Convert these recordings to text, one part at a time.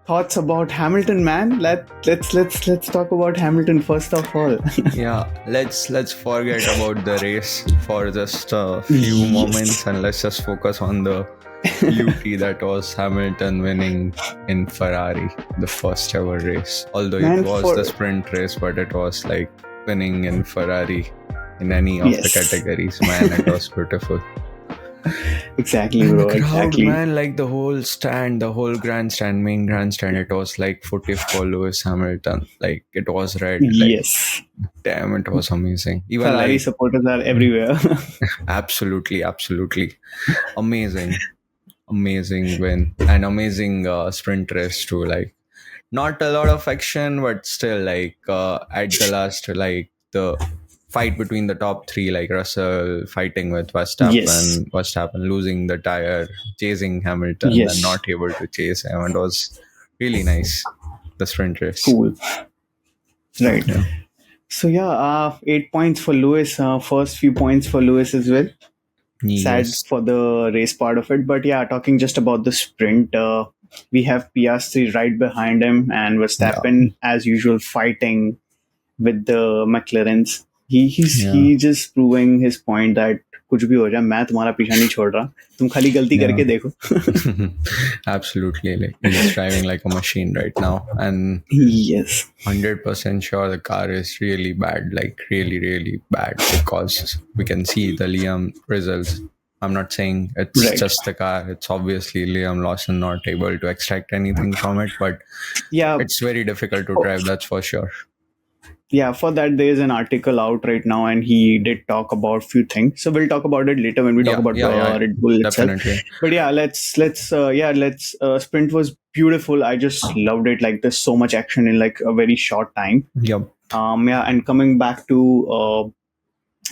thoughts about Hamilton, man. Let's talk about Hamilton first of all. Yeah, let's forget about the race for just a few Yes. moments and let's just focus on the beauty that was Hamilton winning in Ferrari, the first ever race. Although Man, it was the sprint race, but it was like winning in Ferrari in any of the Yes. categories. Man, it was beautiful. Exactly, And bro. the crowd, Exactly. man, like the whole stand, the whole grandstand, main grandstand, it was like footage for Lewis Hamilton. Like it was red. Like Yes. damn, it was amazing. Even Ferrari like supporters are everywhere. absolutely amazing win and amazing sprint race too. Like not a lot of action, but still like at the last, like the fight between the top three, like Russell fighting with Yes. Verstappen losing the tire, chasing Hamilton, Yes. and not able to chase him. It was really nice, the sprint race. Cool. Right. Yeah. So yeah, 8 points for Lewis. First few points for Lewis as well. Sad Yes. for the race part of it, but yeah, talking just about the sprint, we have Piastri right behind him, and Verstappen as usual fighting with the McLarens. He just proving his point that कुछ भी हो जाए मैं तुम्हारा पीछा नहीं छोड़ रहा, तुम खाली गलती करके देखो. Absolutely, like he's driving like a machine right now, and Yes, 100% sure the car is really bad, like really bad, because we can see the Liam results. I'm not saying it's Right. just the car. It's obviously Liam Lawson not able to extract anything from it, but yeah, it's very difficult to drive, that's for sure. yeah. For that, there is an article out right now, and he did talk about few things. So we'll talk about it later when we talk about Red Bull itself. Definitely. But yeah, let's sprint was beautiful. I just loved it. Like there's so much action in like a very short time. Yep. And coming back to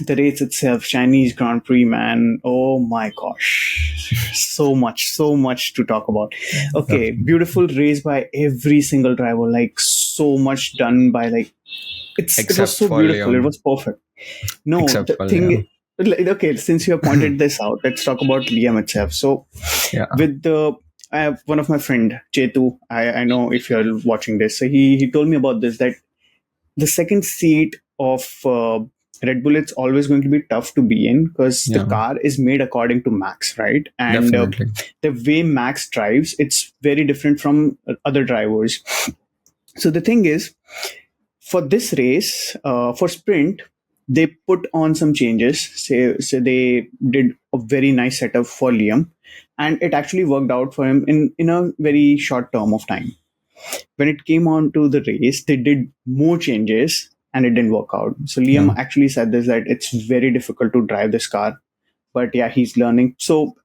the race itself, Chinese Grand Prix, man. Oh my gosh, so much to talk about. Okay, beautiful race by every single driver. Like so much done by like it was so beautiful. Liam. It was perfect. No, Except the for thing. Okay, since you have pointed this out, let's talk about Liam itself. So, with I have one of my friend Chetu. I know if you're watching this. So he told me about this, that the second seat of Red Bull, it's always going to be tough to be in because the car is made according to Max, right? And the way Max drives, it's very different from other drivers. So the thing is, for this race, for sprint, they put on some changes. So they did a very nice setup for Liam, and it actually worked out for him in a very short term of time. When it came on to the race, they did more changes and it didn't work out. So Liam actually said this, that it's very difficult to drive this car, but yeah, he's learning. So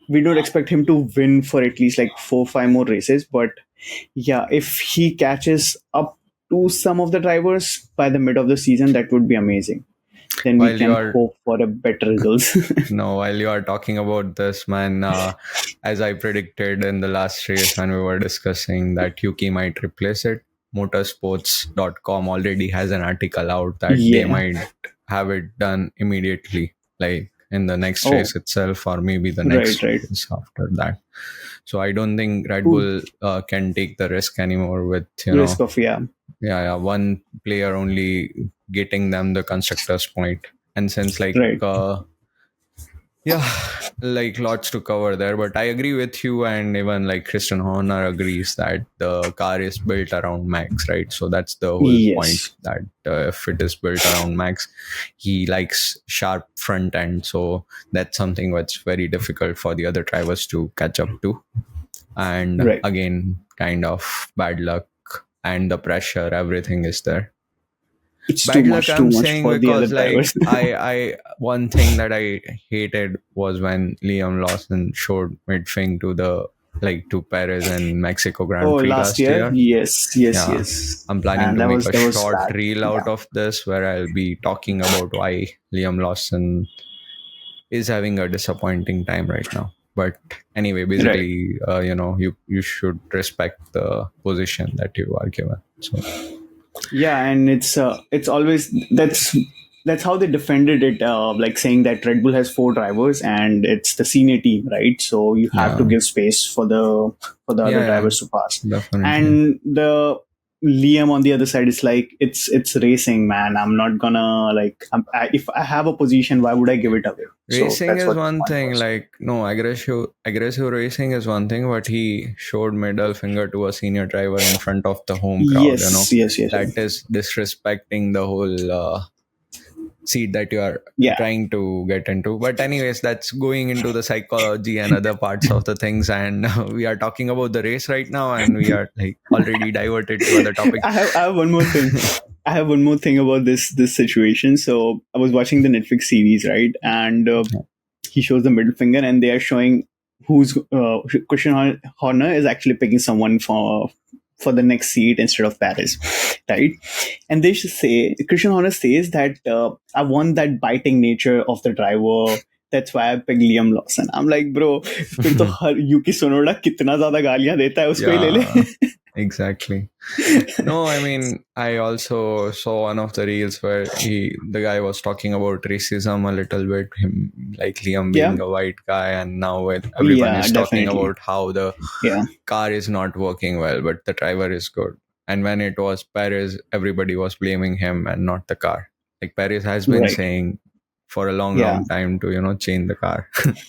we don't expect him to win for at least like 4-5 more races, but yeah, if he catches up to some of the drivers by the mid of the season, that would be amazing. Then we can hope for a better results. No, while you are talking about this, man, as I predicted in the last race when we were discussing that Yuki might replace it, motorsports.com already has an article out that they might have it done immediately, like in the next race itself, or maybe the next race after that. So I don't think Red Bull can take the risk anymore with risk of one player only getting them the constructor's point. And since like like lots to cover there, but I agree with you, and even like Christian Horner agrees that the car is built around Max, right? So that's the whole point, that if it is built around Max, he likes sharp front end, so that's something that's very difficult for the other drivers to catch up to. And again, kind of bad luck and the pressure, everything is there. It's bad luck, I'm saying, because like I one thing that I hated was when Liam Lawson showed mid-wing to Perez and Mexico Grand Prix last year. Yes. I'm planning to make a short reel out of this where I'll be talking about why Liam Lawson is having a disappointing time right now. But anyway, basically, you should respect the position that you are given. So. Yeah, and it's always, that's that's how they defended it, like saying that Red Bull has four drivers and it's the senior team, right? So you have to Yeah. give space for the other Yeah, yeah, drivers to pass. definitely. And the Liam on the other side is like, it's racing, man. I'm not gonna like, if I have a position, why would I give it away? So Racing that's is what his one point thing, was. like no aggressive racing is one thing, but he showed middle finger to a senior driver in front of the home crowd. Yes, yes, yes, That yes. is disrespecting the whole seat that you are Yeah. trying to get into. But anyways, that's going into the psychology and other parts of the things, and we are talking about the race right now, and we are like already diverted to other topic. I have one more thing. I have one more thing about this situation. So I was watching the Netflix series, right? And he shows the middle finger, and they are showing who's Horner is actually picking someone for the next seat instead of Paris, right? And they should say Christian Horner says that I want that biting nature of the driver. That's why I picked Liam Lawson. I'm like, bro, फिर तो हर यूकी सोनोडा कितना ज्यादा गालियां देता है उसको ही ले ले. Yeah, exactly. No, I mean, I also saw one of the reels where the guy was talking about racism a little bit, him like Liam Yeah, being a white guy, and now everyone yeah, is talking definitely. about how the Yeah, car is not working well, but the driver is good. And when it was Perez, everybody was blaming him and not the car. Like Perez has been right. saying for a long, Yeah. long time to change the car.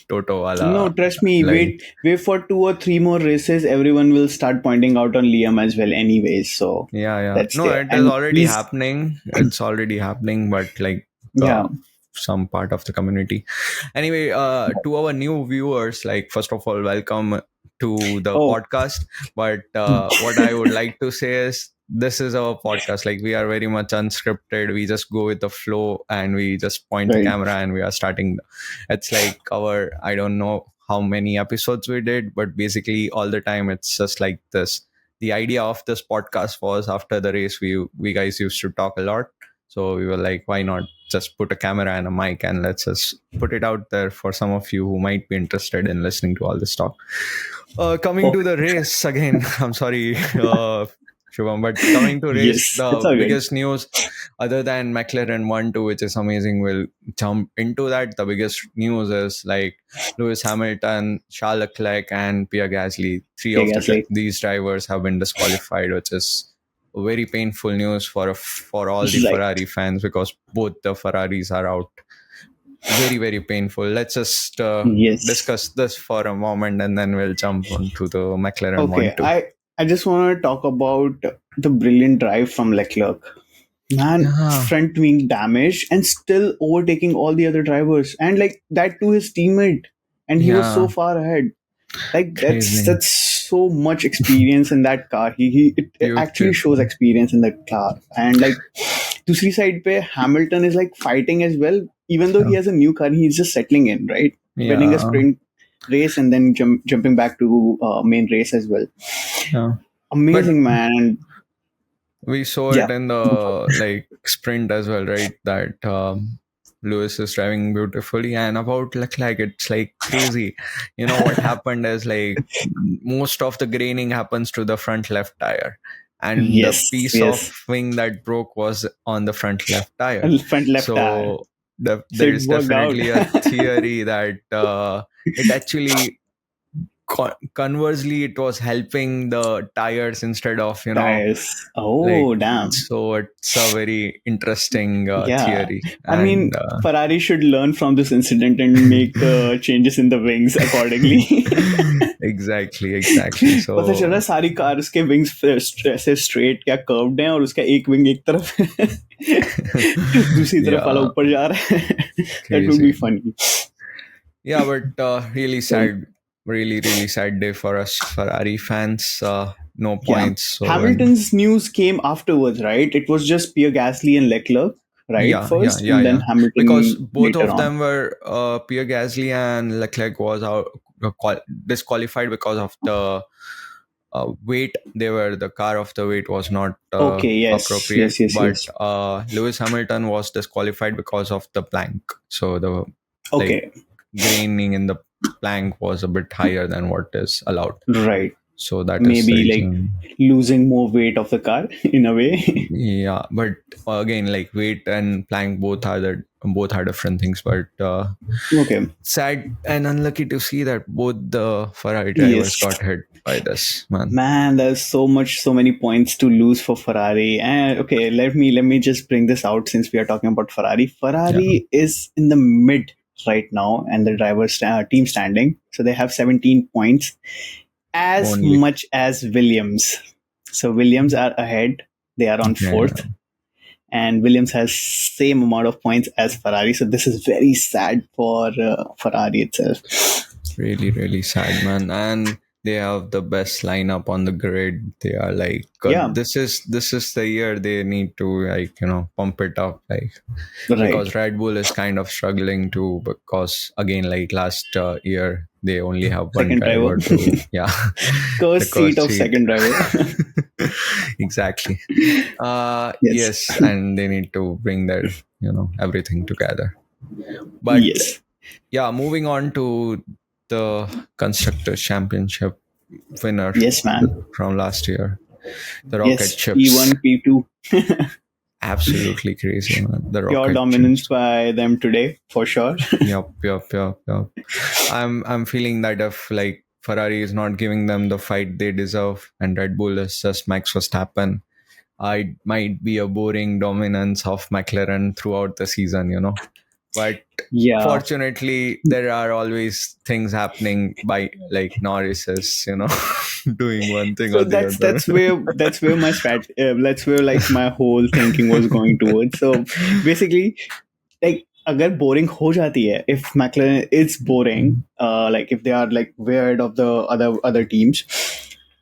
Toto No, wala trust me. line. Wait for two or three more races. Everyone will start pointing out on Liam as well, anyways. So Yeah, yeah. that's No, there, it is and already he's happening. It's already happening, but like yeah. some part of the community. Anyway, to our new viewers, like first of all, welcome to the Oh, podcast. But what I would like to say is this is our podcast. Like we are very much unscripted. We just go with the flow and we just point the right. camera and we are starting. It's like our I don't know how many episodes we did, but basically all the time it's just like this. The idea of this podcast was after the race we guys used to talk a lot, so we were like, why not just put a camera and a mic and let's just put it out there for some of you who might be interested in listening to all this talk. Coming Oh, to the race again, I'm sorry, Shubham, but coming to race, yes, it's the all good. biggest news other than McLaren 1-2, which is amazing, we'll jump into that. The biggest news is like Lewis Hamilton, Charles Leclerc, and Pierre Gasly. Three Yeah, of Gasly. these drivers have been disqualified, which is very painful news for all the Right. Ferrari fans because both the Ferraris are out. Very, very painful. Let's just Yes. discuss this for a moment and then we'll jump onto the McLaren Okay. 1-2. I just want to talk about the brilliant drive from Leclerc. Man, Yeah, front wing damage and still overtaking all the other drivers, and like that to his teammate, and he was so yeah, far ahead. Like crazy. that's so much experience in that car. It actually shows Beautiful. experience in the car. And like दूसरी side पे Hamilton is like fighting as well, even though he Yeah, has a new car. He's just settling in, right, winning a yeah, sprint race and then jumping back to main race as well. yeah. But Amazing, man. And we saw it yeah, in the like sprint as well, right? That Lewis is driving beautifully, and about Leclerc, it's like crazy. You know what happened is like most of the graining happens to the front left tire, and the yes, piece of yes, wing that broke was on the front left tire. front left tire. So So there it is worked out. definitely a theory that it actually conversely it was helping the tires instead of Tires. like, Oh, damn. so it's a very interesting Yeah. theory. I mean, And Ferrari should learn from this incident and make changes in the wings accordingly. exactly, पता चल रहा है so सारी cars के wings ऐसे straight या curved हैं और उसका एक विंग एक तरफ है दूसरी तरफ वाला yeah, ऊपर जा रहा है that would be crazy. funny. Yeah, but really So sad, really sad day for us Ferrari fans. No yeah, points. So when Hamilton's news came afterwards, right? It was just Pierre Gasly and Leclerc, right, first, and then yeah, because Hamilton both later of on. them were Pierre Gasly and Leclerc was out disqualified because of the weight. They were the car of the weight was not Okay, yes, appropriate, yes, yes, but yes. Lewis Hamilton was disqualified because of the plank. So the like Okay, graining in the plank was a bit higher than what is allowed. right. So that is the Maybe like reason. losing more weight of the car in a way. Yeah, but again, like weight and plank both are different things. But Okay. sad and unlucky to see that both the Ferrari drivers Yes. got hit by this, man. Man, there's so many points to lose for Ferrari. And okay, let me just bring this out since we are talking about Ferrari. Yeah, Ferrari is in the mid right now, and the drivers team standing. So they have 17 points, as only. much as Williams. So Williams are ahead. They are on Yeah, fourth, and Williams has same amount of points as Ferrari. So this is very sad for Ferrari itself. really, really sad, man. And they have the best lineup on the grid. They are like, Yeah, this is the year they need to, like, pump it up, like, right. because Red Bull is kind of struggling too, because again, like last year they only have one Second driver, driver to, yeah, the cursed seat cost of seat. second driver. Exactly. Yes, Yes, and they need to bring their, everything together. But yes, yeah, moving on to the constructor championship winner yes, man. from last year, the rocket Yes, chips. P1, P2. Absolutely crazy, man. The Pure rocket dominance chips. by them today, for sure. Yup. I'm feeling that if like Ferrari is not giving them the fight they deserve, and Red Bull is just Max Verstappen, I might be a boring dominance of McLaren throughout the season. But Yeah. fortunately, there are always things happening by like Norris is, doing one thing So or the that's other. that's where my that's where like my whole thinking was going towards. So basically, like अगर boring हो जाती है, if McLaren is boring, like if they are like weird of the other teams,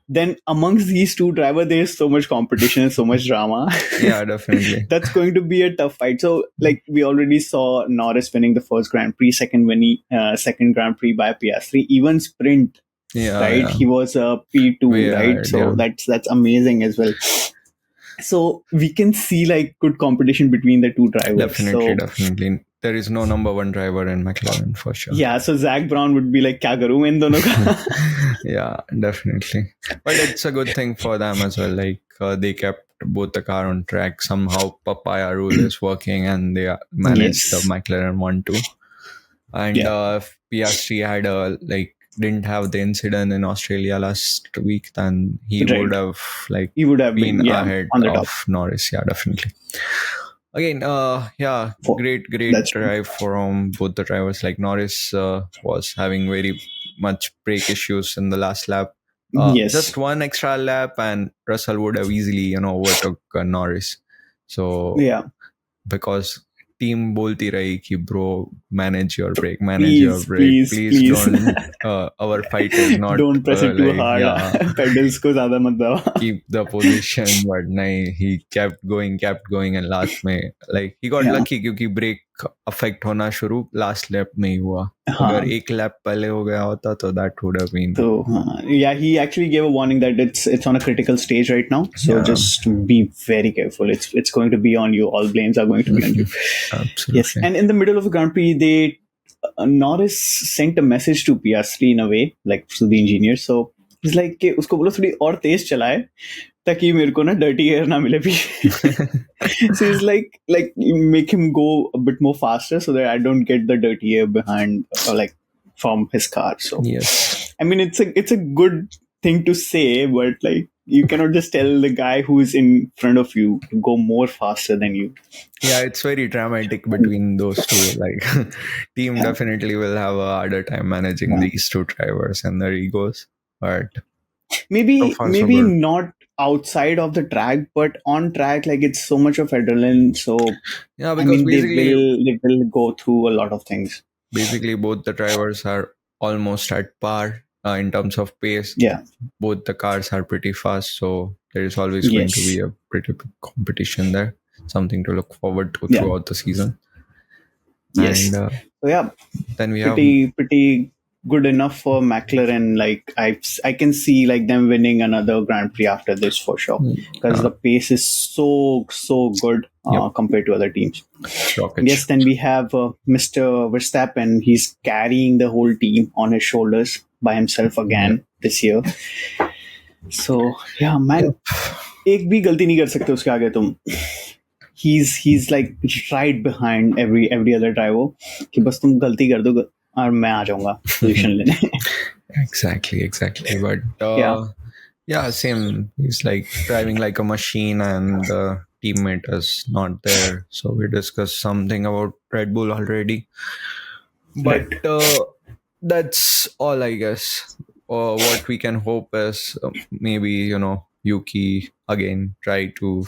then amongst these two drivers there is so much competition and so much drama. Yeah, definitely. That's going to be a tough fight. So like we already saw Norris winning the first Grand Prix, second Grand Prix by Piastri, even sprint, right? Yeah. He was a P2, Way right? ahead, So yeah. that's amazing as well. So we can see like good competition between the two drivers. Definitely, So definitely. There is no number one driver in McLaren for sure. yeah, so Zach Brown would be like क्या करूं मैं इन दोनों का. Yeah, definitely. But it's a good thing for them as well. Like they kept both the car on track. Somehow papaya rule is working and they managed the Yes. McLaren 1-2. And Yeah. Piastri had didn't have the incident in Australia last week, then he Right. would have like He would have been been, yeah, ahead on the of top. Norris. Yeah, definitely. Again, For- great that's true. drive from both the drivers. Like Norris was having very much brake issues in the last lap. Yes. Just one extra lap, and Russell would have easily, overtook Norris. So Yeah. because team बोलती रही कि bro, manage your brake, please Please. don't. Our fight is not Don't press it too like, hard. yeah, Pedals को ज़्यादा मत दबाओ. keep the position, but nahi, he kept going, and last में like he got Yeah. lucky क्योंकि brake affect होना शुरू last lap में ही हुआ. अगर एक lap पहले हो गया होता तो that would have been. So yeah, he actually gave a warning that it's on a critical stage right now. So Yeah. just be very careful. It's going to be on you. All blames are going to be on you. Absolutely. Yes, and in the middle of the Grand Prix, they Norris sent a message to Piastri in a way, like to the engineer. So he's like कि उसको बोलो थोड़ी और तेज चलाए ताकि मेरे को ना dirty air ना मिले पीछे. So he's like make him go a bit more faster so that I don't get the dirty air behind like from his car. So Yes. I mean it's a good thing to say, but like you cannot just tell the guy who's in front of you to go more faster than you. Yeah, it's very dramatic between those two. Like, team definitely will have a harder time managing these two drivers and their egos. But maybe so far, so good. not outside of the track, but on track, like it's so much of adrenaline. So yeah, I because mean, basically they will go through a lot of things. basically both the drivers are almost at par in terms of pace. Yeah, Both the cars are pretty fast, so there is always going to be a pretty big competition there. Something to look forward to throughout the season. Yes. And, so yeah, then we have pretty good enough for McLaren. Like I can see like them winning another Grand Prix after this for sure, because the pace is so good compared to other teams. rocket. Yes, then we have Mr. Verstappen. He's carrying the whole team on his shoulders by himself again this year. So yeah, man, Yep. एक भी गलती नहीं कर सकते उसके आगे तुम. He's like right behind every other driver कि बस तुम गलती कर दो और मैं आ जाऊंगा पोजीशन लेने. Exactly. But Yeah, yeah, same. He's like driving like a machine, and the teammate is not there. So we discussed something about Red Bull already. But right. that's all, I guess. What we can hope is maybe, Yuki again try to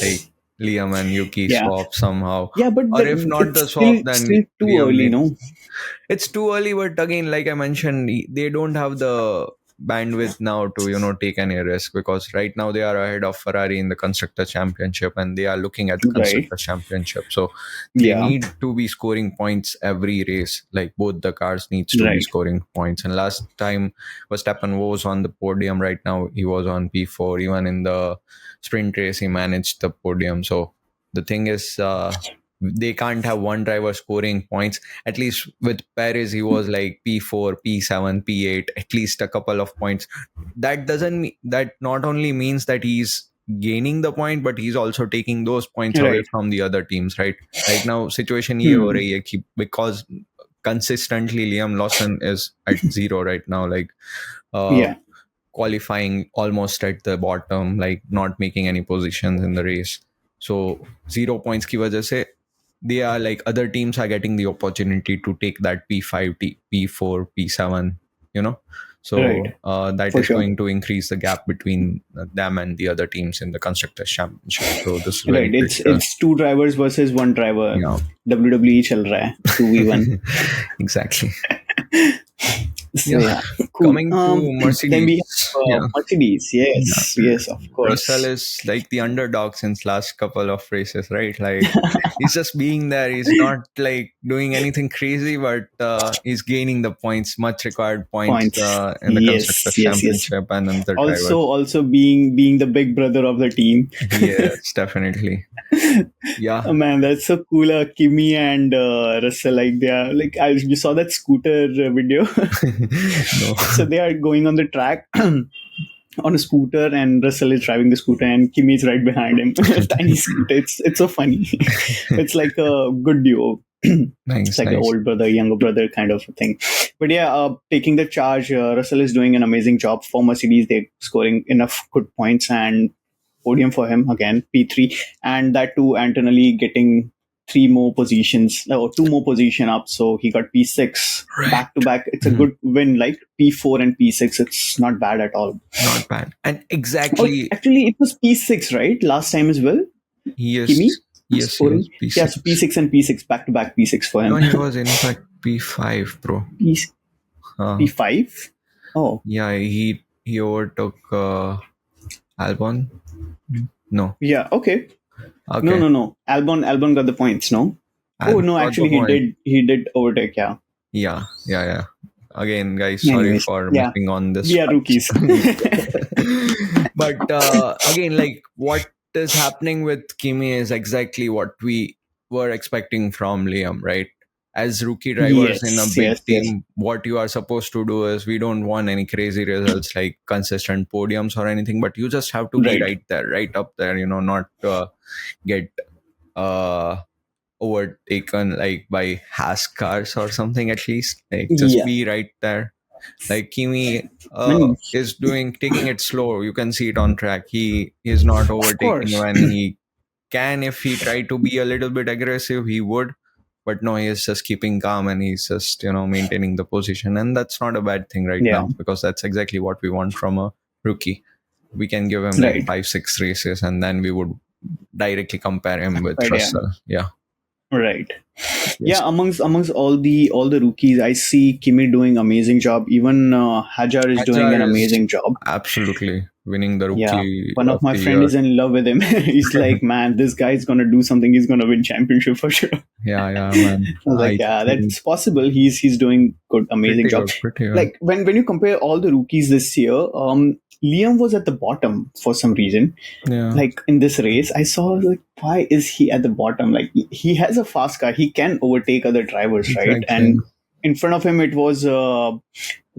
like Liam and Yuki Yeah, swap somehow. yeah, but Or if not it's the swap, then still too Liam early, needs. no? It's too early, but again, like I mentioned, they don't have the bandwidth now to take any risk, because right now they are ahead of Ferrari in the constructor championship, and they are looking at the Right. constructor championship. So they Yeah. need to be scoring points every race. Like both the cars needs to be Right. scoring points. And last time Verstappen was on the podium. Right now he was on P4. Even in the sprint race he managed the podium. So the thing is, they can't have one driver scoring points. At least with Perez, he was like P4, P7, P8, at least a couple of points. That doesn't that not only means that he's gaining the point, but he's also taking those points away Right. from the other teams, right? Right now, situation ये हो Hmm. रही है कि because consistently Liam Lawson is at zero right now, like Yeah. qualifying almost at the bottom, like not making any positions in the race. So 0 points ki wajah se, they are like other teams are getting the opportunity to take that P5, P4, P7, you know. Right. So that For is sure. going to increase the gap between them and the other teams in the constructors championship. So this is very Right. critical. It's two drivers versus one driver. Yeah. WWE चल रहा है 2v1. Exactly. So Yeah. yeah, cool. Coming to Then we Mercedes. have Yeah. Mercedes. Yeah. Yes, yes, of Russell course. is like the underdog since last couple of races, right? Like he's just being there. He's not like doing anything crazy, but he's gaining the points, much required points Points. in the constructors Yes, yes, yes. championship and in the Also, drivers. also being the big brother of the team. Yes, definitely. Yeah. Oh, man, that's so cool. Kimi and Russell, like they are like you saw that scooter video. No. So they are going on the track on a scooter, and Russell is driving the scooter, and Kimi is right behind him. Tiny scooter. It's so funny. It's like a good duo. It's Nice, like an nice. old brother, younger brother kind of a thing. But yeah, taking the charge, Russell is doing an amazing job for Mercedes. They're scoring enough good points, and podium for him again, P3, and that too, Antonelli getting three more positions or two more position up, so he got P6 Right. back to back. It's a Mhm. good win, like P4 and P6. It's not bad at all. Not bad. And Oh, exactly, actually, it was P6, right? Last time as well. yes, Kimi yes, he scoring. was P6. Yeah, so P6 and P6 back to back P6 for No, him. he was in fact P5, bro. P5. Oh, Yeah, he overtook Albon. No. yeah. Okay. Okay. No. Albon got the points. No. Oh Albon no, got actually the he point. did. He did overtake. Yeah. Yeah. Again, guys, sorry Anyways, for yeah. missing on this. We are rookies. But again, like what is happening with Kimi is exactly what we were expecting from Liam, right? As rookie drivers in a Yes, big yes, team, yes. what you are supposed to do is, we don't want any crazy results like consistent podiums or anything, but you just have to be Right. right there, right up there, not get overtaken like by Haas cars or something. At least like just Yeah. be right there. Like Kimi Man, is taking it slow. You can see it on track. He is not of overtaking course. when he can. If he tried to be a little bit aggressive, he would. But no, he is just keeping calm, and he's just maintaining the position, and that's not a bad thing right Yeah. now, because that's exactly what we want from a rookie. We can give him like Right. 5-6 races, and then we would directly compare him with Right. Yeah. Russell. Yeah. Right. Yes. Yeah, amongst all the rookies, I see Kimi doing amazing job. Even Hajar is doing Hajar an is amazing job. absolutely winning the Yeah, rookie one of of my the friend year. is in love with him. He's like, man, this guy's gonna do something. He's gonna win championship for sure. Yeah, man. I was like, yeah, think that's possible. He's doing good, amazing job. pretty good. Like when you compare all the rookies this year, Liam was at the bottom for some reason. Yeah. Like in this race, I saw like, why is he at the bottom? Like he has a fast car, he can overtake other drivers, right? Exactly. And in front of him, it was who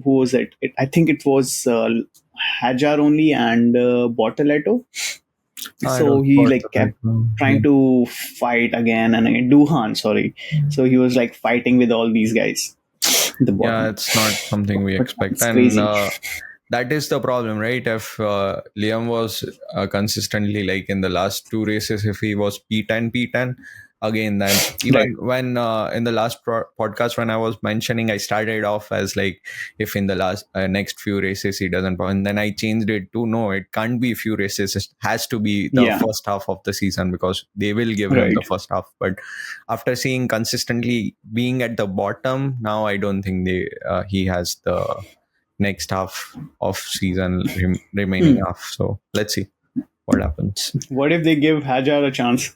was it? I think it was Hajar only and Bortoleto. I So don't he got like that. kept trying to fight again and again. Duhan, sorry. So he was like fighting with all these guys at the Yeah, bottom. it's not something we But expect. it's And crazy. that is the problem, right? If Liam was consistently like in the last two races, if he was P10, again, then Right. even when in the last podcast, when I was mentioning, I started off as like, if in the last next few races he doesn't, and then I changed it to no, it can't be few races. It has to be the Yeah. first half of the season because they will give him Right. the first half. But after seeing consistently being at the bottom, now I don't think he has the next half of season remaining Hmm. half. So let's see what happens. What if they give Hajar a chance?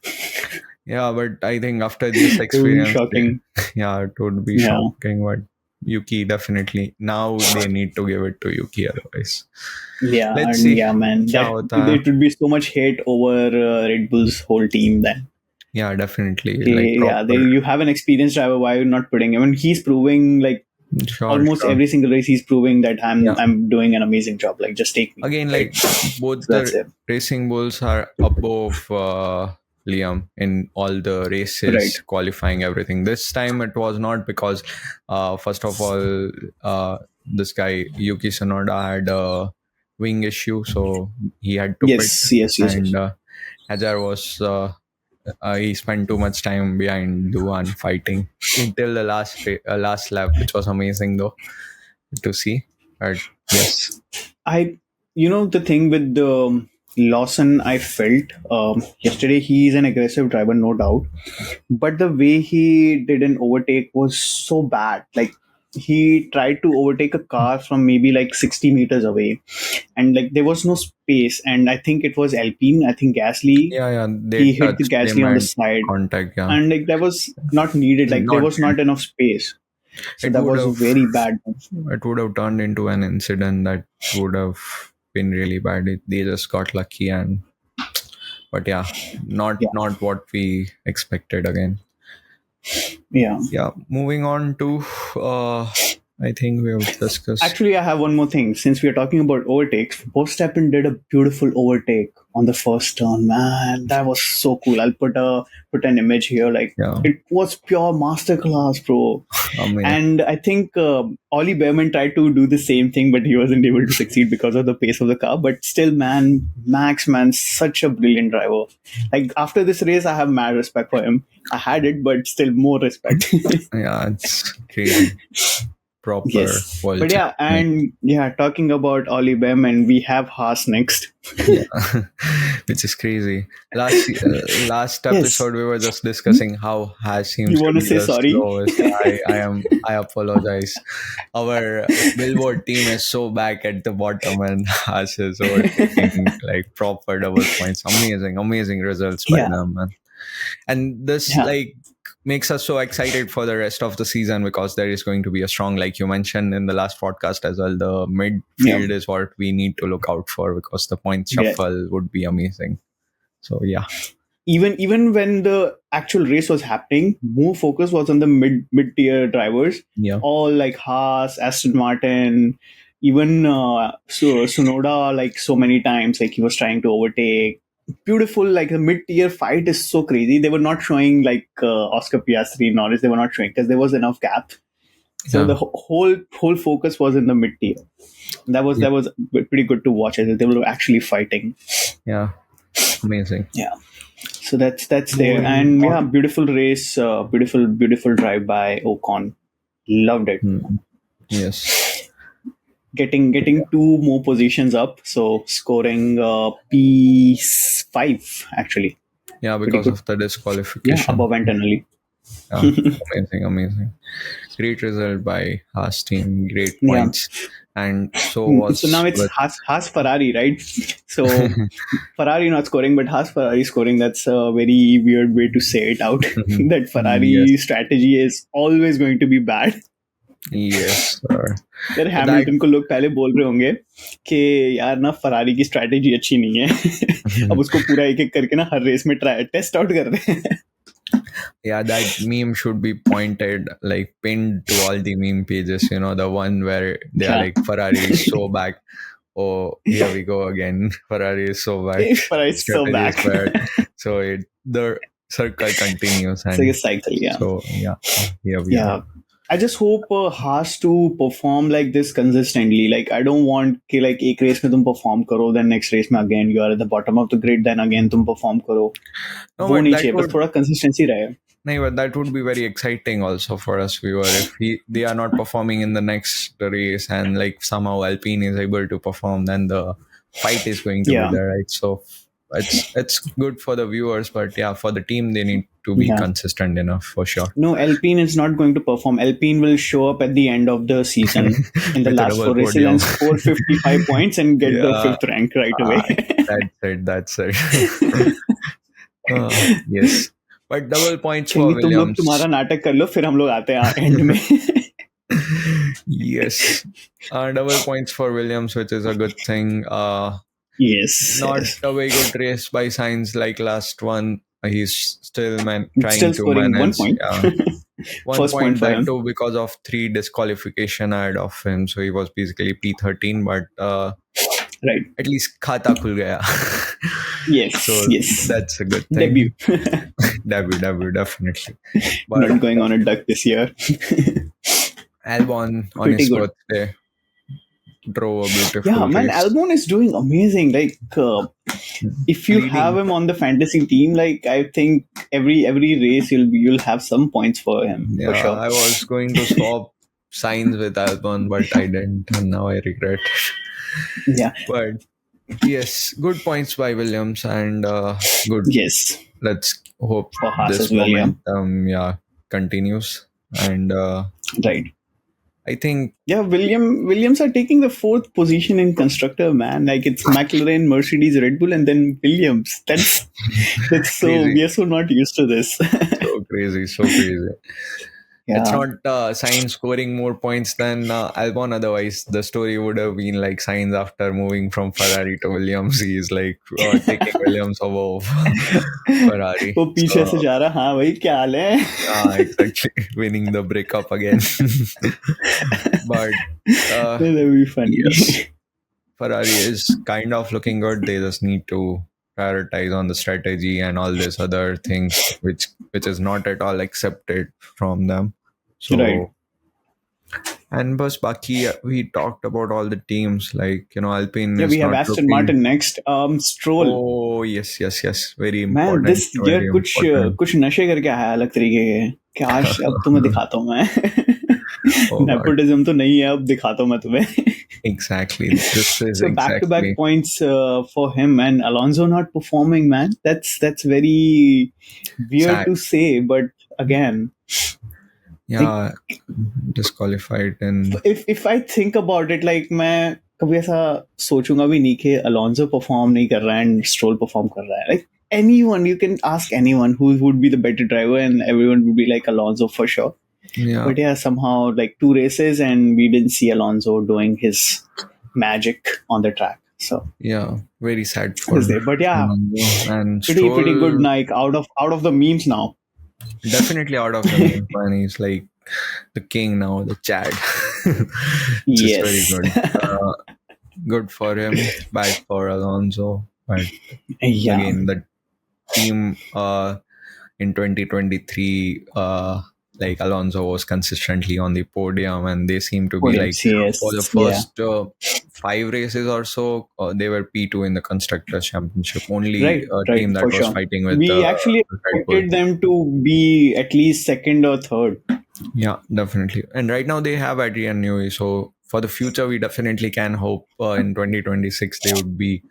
Yeah, but I think after this It would be experience, shocking. yeah, it would be Yeah. shocking. But Yuki definitely now they need to give it to Yuki. Otherwise, Yeah. let's And see. yeah, man, क्या that होता है. it would be so much hate over Red Bull's whole team then. Yeah, definitely. Like Okay, yeah, proper. you have an experienced driver. Why are you not putting him? And he's proving like Sure, almost sure. every single race he's proving that Yeah. I'm doing an amazing job. Like just take me, Again, right? like both So that's the it. racing bulls are above Liam in all the Right. races, qualifying everything. This time it was not because, first of all, this guy Yuki Tsunoda had a wing issue, so he had to pit, Yes. Yes. Yes. and Yes. Hajar was he spent too much time behind Duan fighting until the last lap, which was amazing though to see. But yes, The thing with the Lawson, I felt yesterday he's an aggressive driver, no doubt. But the way he did an overtake was so bad. Like he tried to overtake a car from maybe like 60 meters away, and like there was no space. And I think it was Alpine. I think Gasly. yeah, they He hit the touched, they Gasly on the made side, contact. Yeah, and like that was not needed. Like there not was not enough space. So it that would was have very bad. turned into an incident that would have been really bad. They just got lucky, and but yeah, Yeah. not what we expected again. Yeah. Yeah, moving on to I think we have discussed. Actually, I have one more thing. Since we are talking about overtakes, Verstappen did a beautiful overtake on the first turn. Man, that was so cool. I'll put an image here. Like Yeah, it was pure masterclass, bro. amazing. And I think Ollie Behrman tried to do the same thing, but he wasn't able to succeed because of the pace of the car. But still, man, Max, man, such a brilliant driver. Like after this race, I have mad respect for him. I had it, but still more respect. Yeah, it's crazy. Proper Yes. world But yeah, champion. and yeah, talking about Ollie Bem, and we have Haas next. Yeah, which is crazy. Last Yes. episode we were just discussing how Haas You seems to want to be say the sorry? slowest. I apologize. Our billboard team is so back at the bottom, and Haas is overtaking like proper double points. Amazing results by Yeah. them, man. And this Yeah. like makes us so excited for the rest of the season because there is going to be a strong, like you mentioned in the last podcast as well, the Yeah. midfield is what we need to look out for because the point Yeah. shuffle would be amazing. So yeah. Even when the actual race was happening, more focus was on the mid tier drivers. Yeah. All like Haas, Aston Martin, even Sunoda, like so many times, like he was trying to overtake. Beautiful, like the mid tier fight is so crazy. They were not showing like Oscar Piastri, Norris. They were not showing because there was enough gap. So Yeah. the whole focus was in the mid tier. Yeah. That was pretty good to watch. As they were actually fighting. Yeah. Amazing. Yeah. So that's there, Moving and yeah, on. beautiful race, beautiful drive by Ocon. Loved it. Yes. Getting two more positions up, so scoring P5 actually, Yeah, pretty because good. of the Yeah, disqualification. above internally. Yeah. Amazing. Great result by Haas team. Great Yeah. points. And so So now was it's with Haas Ferrari, right? So Ferrari not scoring, but Haas Ferrari scoring. That's a very weird way to say it out. That yes. Ferrari strategy is always going to be bad. Yes, sir. यार So that Hamilton को लोग पहले बोल रहे होंगे कि यार ना फरारी की स्ट्रैटेजी अच्छी नहीं है अब उसको पूरा एक एक करके ना हर रेस में ट्राई टेस्ट आउट कर रहे हैं yeah, that meme should be pointed like pinned to all the meme pages, the one where they are yeah like Ferrari is so back. oh, here we go again. Ferrari is so back. But it's so Strategy is back. bad. So the circle continues, It's like a and cycle, yeah. so here we Yeah. are. I just hope Haas to perform like this consistently. Like I don't want कि like एक race में तुम perform करो, then next race में again you are at the bottom of the grid, then again तुम perform करो. No, वो but नहीं that चाहिए, बस would थोड़ा consistency रहे. no, but that would be very exciting also for us viewer if they are not performing in the next race and like somehow Alpine is able to perform, then the fight is going to be Yeah. there, right? So it's good for the viewers, but yeah, for the team they need to be Yeah. consistent enough for sure. No, Alpine is not going to perform. Alpine will show up at the end of the season in the With a last double 4 races podium. and score 55 points and get the Yeah, 5th rank right away. that's it. Yes, but double points for कहेंगे तुम लोग Williams. तुम्हारा नाटक कर लो, फिर हम लोग आते हैं एंड में. Yes, double points for Williams, which is a good thing. Yes. Not Yes. a very good race by Sainz like last one. He's still trying Still to scoring 1 manage. point. Yeah. One First point point for that him. too because of 3 disqualification ahead of him. So he was basically P13, but Right. at least khata khul gaya. Yes. So yes. that's a good thing. Debut. Debut, definitely. But Not going on a duck this year. Albon on Pretty his good. birthday drove a beautiful Yeah, man, race. Albon is doing amazing. Like, if you Leading. have him on the fantasy team, like I think every race you'll have some points for him. Yeah, for sure. I was going to swap Signs with Albon, but I didn't, and now I regret it. Yeah. But yes, good points by Williams, and good. Yes. Let's hope For Haas this as well, momentum continues, and right. I think Williams are taking the 4th position in constructor, man. Like it's McLaren, Mercedes, Red Bull, and then Williams. That's so Crazy. we are so not used to this. So crazy. Yeah. It's not Sainz scoring more points than Albon. Otherwise, the story would have been like Sainz after moving from Ferrari to Williams. He's like taking Williams above Ferrari. वो पीछे से जा रहा, हाँ भाई क्या हाल है? Exactly. Winning the breakup again. But that'll be funny. Yes, Ferrari is kind of looking good. They just need to prioritize on the strategy and all these other things, which is not at all accepted from them. So, Right. And bus Baki, we talked about all the teams, like Alpine. Yeah, is we have not Aston looking... Martin next. Stroll. Oh yes, very Man, important. this year कुछ नशे करके आया अलग तरीके के. कि आज अब तुम्हें दिखाता हूँ मैं. Nepotism तो नहीं है, अब दिखाता हूँ मैं तुम्हें. Exactly. This is so back-to-back points for him, and Alonso not performing, man. That's very weird Sad to say, but again, yeah, disqualified. And if I think about it, like मैं कभी ऐसा सोचूंगा भी नहीं कि Alonso perform नहीं कर रहा है and Stroll perform कर रहा है. Like anyone, you can ask anyone who would be the better driver, and everyone would be like Alonso for sure. Yeah. But yeah, somehow like 2 races and we didn't see Alonso doing his magic on the track. So yeah, very sad for him. But yeah, and pretty good Nike out of the memes now. Definitely out of the memes, man. He's like the king now, the Chad. Yes, very good. Good for him. Bad for Alonso. But yeah, again, the team in 2023. Like Alonso was consistently on the podium, and they seem to be like for the first 5 races or so, they were P2 in the Constructors' Championship. Only team that was fighting with. We actually expected them to be at least 2nd or 3rd. Yeah, definitely. And right now they have Adrian Newey, so for the future we definitely can hope in 2026 they would be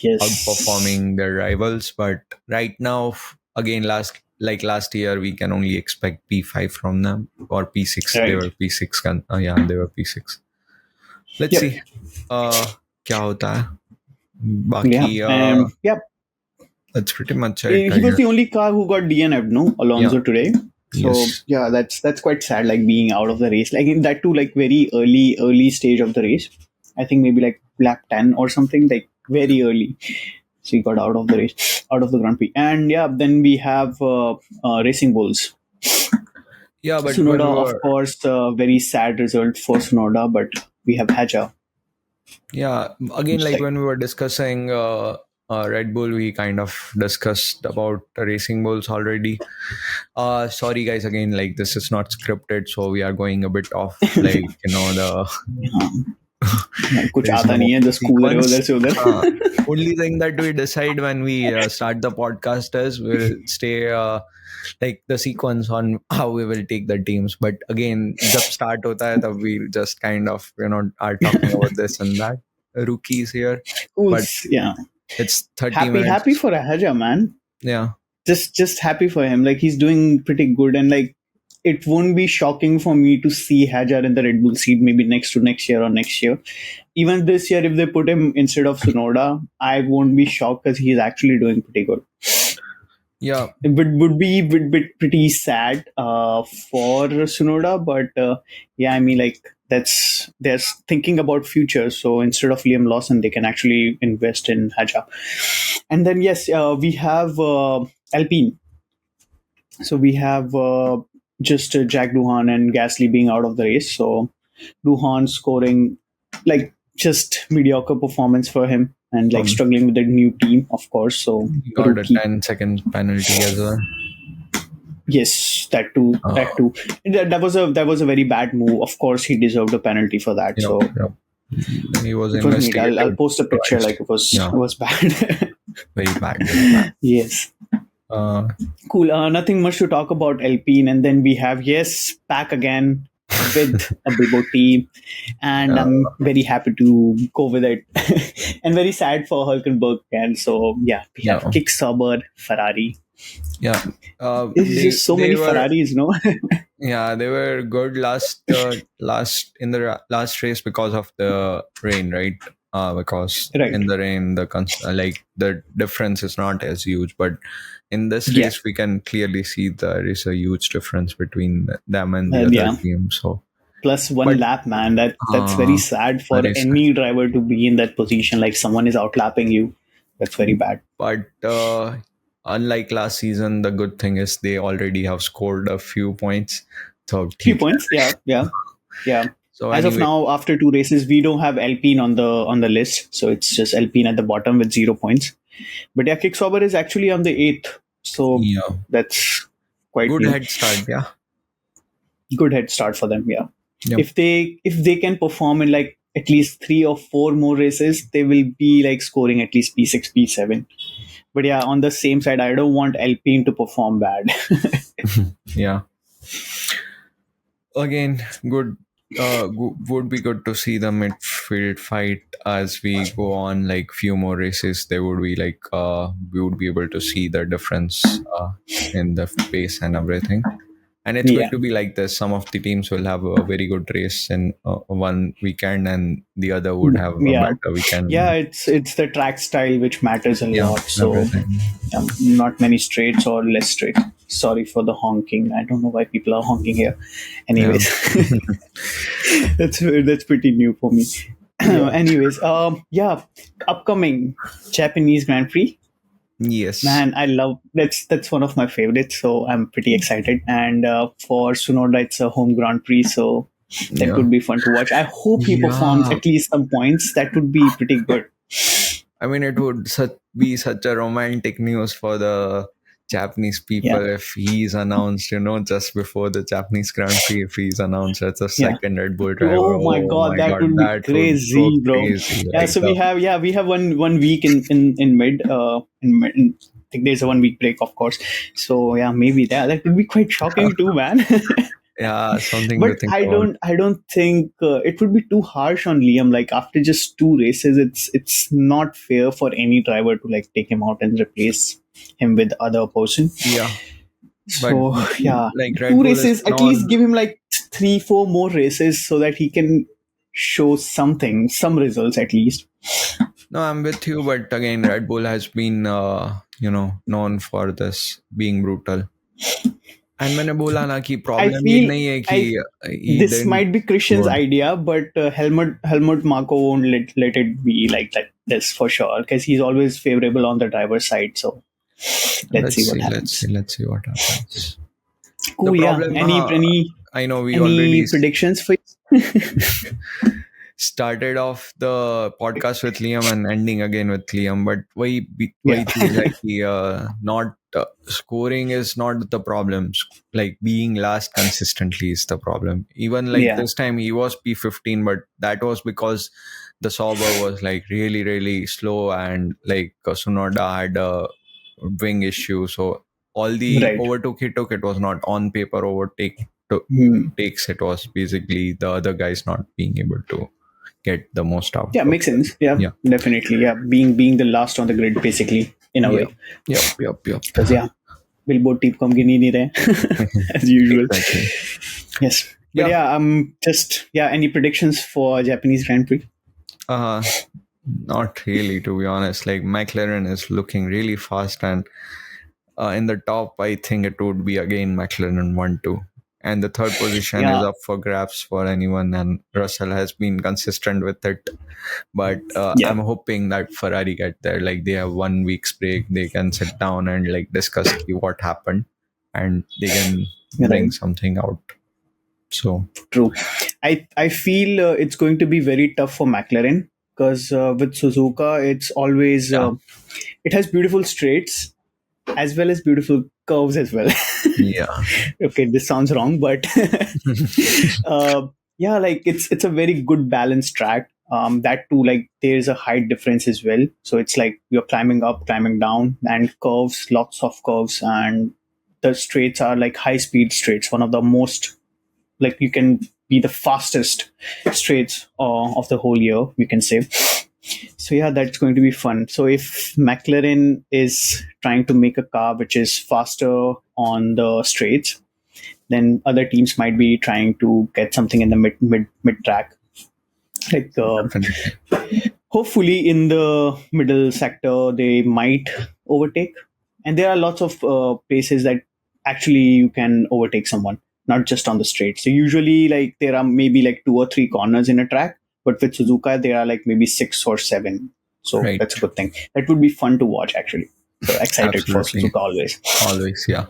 outperforming their rivals. But right now, again, last year, we can only expect P5 from them or P6. Right. They were P6. They were P6. Let's see. क्या होता है? बाकी, that's pretty much it. He was the only car who got DNF'd, no? Alonso today. So yeah, that's quite sad. Like being out of the race, like in that too, like very early stage of the race. I think maybe like lap 10 or something, like very early. So he got out of the race, out of the Grand Prix. And yeah, then we have Racing Bulls. Yeah, but Tsunoda, of course, very sad result for Tsunoda, but we have Haja. Yeah, again, It's like like when we were discussing Red Bull, we kind of discussed about racing bulls already. Sorry guys, again, like this is not scripted, so we are going a bit off, like, the कुछ there is आता no नहीं है, just कूद रहे हो sequence. उधर से uh, उधर. Only thing that we decide when we start the podcast is we'll stay like the sequence on how we will take the teams. But again, jab start hota hai tab we just kind of are talking about this and that rookies here. Cool. But Yeah. it's 30 Happy minutes. for Ahaja, man. Yeah. Just happy for him. Like he's doing pretty good, and like it won't be shocking for me to see Hajar in the Red Bull seat maybe next year or next year. Even this year, if they put him instead of Tsunoda, I won't be shocked because he's actually doing pretty good. Yeah. It would be pretty sad for Tsunoda, but yeah, I mean, like they're thinking about future. So instead of Liam Lawson, they can actually invest in Haja. And then yes, we have Alpine. So we have just Jack Duhan and Gasly being out of the race. So Duhan scoring like just mediocre performance for him and like struggling with the new team, of course. So He got a 10-second penalty as well. Yes, that too. That too. That was a very bad move. Of course, he deserved a penalty for that. Yep, so yep. He was it was neat. investigated. I'll post a picture. twice. Like it was bad. Very bad. Very bad. Yes. Cool. Nothing much to talk about Alpine, and then we have back again with a Bilbo team, and I'm very happy to go with it, and very sad for Hulkenberg. And so we have Kick Sauber, Ferrari. Yeah, There's just so many Ferraris, no? Yeah, they were good last in the last race because of the rain, right? Because in the rain, the difference is not as huge, but in this race, we can clearly see there is a huge difference between them and the other team. So plus one lap, man. That's very sad for any driver to be in that position. Like someone is outlapping you. That's very bad. But unlike last season, the good thing is they already have scored a few points. So few points, yeah. So as of now, after 2 races, we don't have Alpine on the list. So it's just Alpine at the bottom with 0 points. But yeah, Kick Sauber is actually on the 8th. So that's quite good head start. Yeah, good head start for them. Yeah, if they can perform in like at least 3 or 4 more races, they will be like scoring at least P6, P7. But yeah, on the same side, I don't want Alpine to perform bad. Yeah. Again, good. Would be good to see the midfield fight as we go on. Like few more races, they would be like we would be able to see the difference in the pace and everything. And it's going to be like this. Some of the teams will have a very good race in one weekend, and the other would have a better weekend. Yeah, it's the track style which matters a lot. So not many straights or less straight. Sorry for the honking. I don't know why people are honking here. Anyways, that's pretty new for me. Anyways, upcoming Japanese Grand Prix. Yes, man, I love that's one of my favorites, so I'm pretty excited. And for Tsunoda, it's a home Grand Prix, so that would be fun to watch. I hope he performs at least some points. That would be pretty good. I mean, it would be such a romantic news for the Japanese people if he's announced, just before the Japanese Grand Prix, if he's announced as a second Red Bull driver. Oh my god, that would be crazy, bro. Crazy. Yeah, so we have one week in mid. I think there's a 1 week break, of course. So yeah, maybe that would be quite shocking too, man. Yeah, something but to think I don't think it would be too harsh on Liam. Like after just 2 races, it's not fair for any driver to like take him out and replace him with other person. Yeah. So like 2 races, at least give him like 3-4 more races so that he can show some results at least. No, I'm with you, but again, Red Bull has been known for this being brutal. And मैंने बोला ना कि problem ये नहीं है कि this might be Christian's idea, but Helmut Marko won't let it be like that. This for sure, because he's always favorable on the driver's side. So let's see what happens. Let's see what happens. Cool. Any I know we any already predictions for you? started off the podcast with Liam and ending again with Liam, but why not scoring is not the problem. Like being last consistently is the problem. Even like this time he was P15, but that was because the Sauber was like really, really slow, and like Tsunoda had a wing issue. So all the overtook he took, it was not on paper overtake takes. It was basically the other guys not being able to get the most out. Yeah, makes sense. Yeah, definitely. Yeah, being the last on the grid, basically, in a way. Yep. Because Billboard team come gini nahi rahe as usual. Exactly. Yes. But any predictions for Japanese Grand Prix? Not really, to be honest. Like McLaren is looking really fast, and in the top, I think it would be again McLaren 1-2. And the third position is up for grabs for anyone, and Russell has been consistent with it. But I'm hoping that Ferrari get there. Like they have 1 week's break, they can sit down and like discuss what happened, and they can bring something out. So true. I feel it's going to be very tough for McLaren because with Suzuka, it's always it has beautiful straights as well as beautiful curves as well. Okay, this sounds wrong, but like it's a very good balanced track. That too, like there's a height difference as well, so it's like you're climbing up, climbing down, and curves, lots of curves, and the straights are like high speed straights, one of the most, like you can be the fastest straights of the whole year, you can say. So that's going to be fun. So if McLaren is trying to make a car which is faster on the straights, then other teams might be trying to get something in the mid track. Like hopefully in the middle sector they might overtake, and there are lots of places that actually you can overtake someone, not just on the straight. So usually like there are maybe like 2 or 3 corners in a track, but with Suzuka there are like maybe 6 or 7. So that's a good thing. That would be fun to watch actually. So excited for Suzuka always. Always, yeah.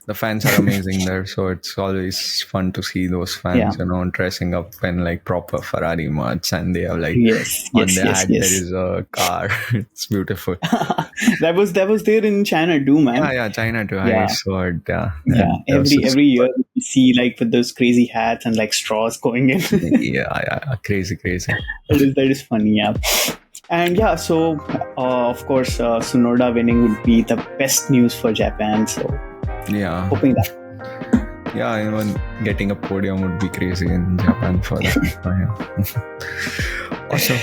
The fans are amazing there, so it's always fun to see those fans, dressing up in like proper Ferrari merch, and they have like on their hat there is a car. It's beautiful. that was there in China too, man. Yeah, China too. I saw it. Every year we see like with those crazy hats and like straws going in. Crazy. That is funny, yeah. And so of course Tsunoda winning would be the best news for Japan, so hoping that even getting a podium would be crazy in Japan for that. Awesome.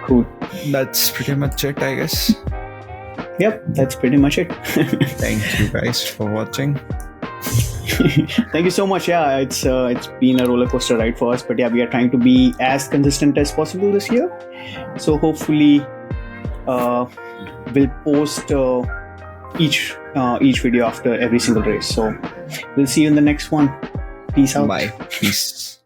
Cool. That's pretty much it, I guess. Yep, that's pretty much it. Thank you guys for watching. Thank you so much. It's been a roller coaster ride for us, but we are trying to be as consistent as possible this year. So hopefully we'll post each video after every single race. So we'll see you in the next one. Peace out. Bye. Peace.